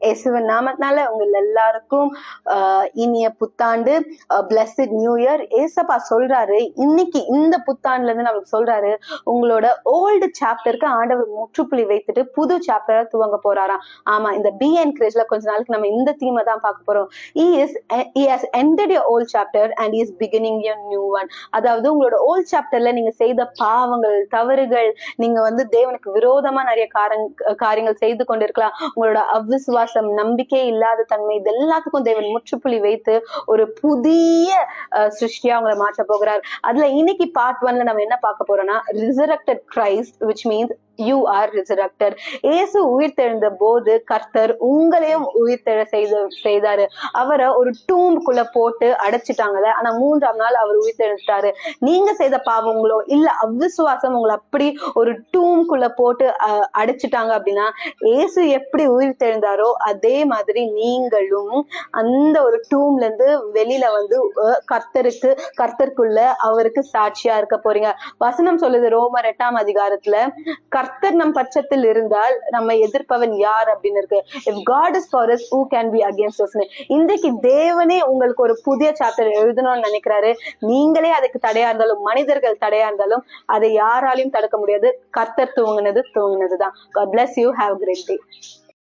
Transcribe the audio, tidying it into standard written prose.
இயேசுவின் நாமத்தினால உங்கள் எல்லாருக்கும் இனிய புத்தாண்டு, பிளஸ்ட் நியூ இயர். ஏசப்பா சொல்றாரு இன்னைக்கு இந்த புத்தாண்டுல இருந்து நமக்கு சொல்றாரு, உங்களோட ஓல்டு சாப்டருக்கு ஆண்டவர் முற்றுப்புள்ளி வைத்துட்டு புது சாப்டரை துவங்க போறாராம். ஆமா, இந்த பி என்கரேஜ்ல கொஞ்ச நாளுக்கு நம்ம இந்த தீமை தான் பார்க்க போறோம். he has ended your old chapter and he is beginning your new one. அதாவது உங்களோட ஓல்ட் சாப்டர்ல நீங்க செய்த பாவங்கள், தவறுகள், நீங்க தேவனுக்கு விரோதமா நிறைய காரியங்கள் செய்து கொண்டிருக்கலாம். உங்களோட அவிசுவாசம், நம்பிக்கை இல்லாத தன்மை, இது எல்லாத்துக்கும் தேவன் முற்றுப்புள்ளி வைத்து ஒரு புதிய சிருஷ்டியா உங்களை மாற்ற போகிறார். அதுல இன்னைக்கு பார்ட் 1ல நம்ம என்ன பார்க்க போறோம்னா, resurrected Christ, which means you are resurrected. இயேசு உயிர் தெழுந்த போது கர்த்தர் உங்களையும் உயிர் தெழ செய்தாரு. அவரை ஒரு டூம்புக்குள்ள போட்டு அடைச்சிட்டாங்கல்ல, ஆனா 3ஆம் நாள் அவர் உயிர் தெழுந்தாரு. நீங்க செய்த பாவங்களோ இல்ல அவிசுவாசம் உங்களை அப்படி ஒரு டூம்புக்குள்ள போட்டு அடைச்சிட்டாங்க அப்படின்னா, இயேசு எப்படி உயிர் தெழுந்தாரோ அதே மாதிரி நீங்களும் அந்த ஒரு டூம்ல இருந்து வெளியில கர்த்தருக்குள்ள அவருக்கு சாட்சியா இருக்க போறீங்க. வசனம் சொல்லுது ரோமர் 8ஆம் அதிகாரத்துல, கர்த்தர் நம் பட்சத்தில் இருந்தால் நம்ம எதிர்ப்பவன் யார் அப்படின்னு இருக்கு. if God is for us, who can be against us? இன்றைக்கு தேவனே உங்களுக்கு ஒரு புதிய சாப்டர் எழுதணும்னு நினைக்கிறாரு. நீங்களே அதுக்கு தடையா இருந்தாலும், மனிதர்கள் தடையா இருந்தாலும், அதை யாராலையும் தடுக்க முடியாது. கர்த்தர் துவங்கினதுதான். God bless you. Have a great day.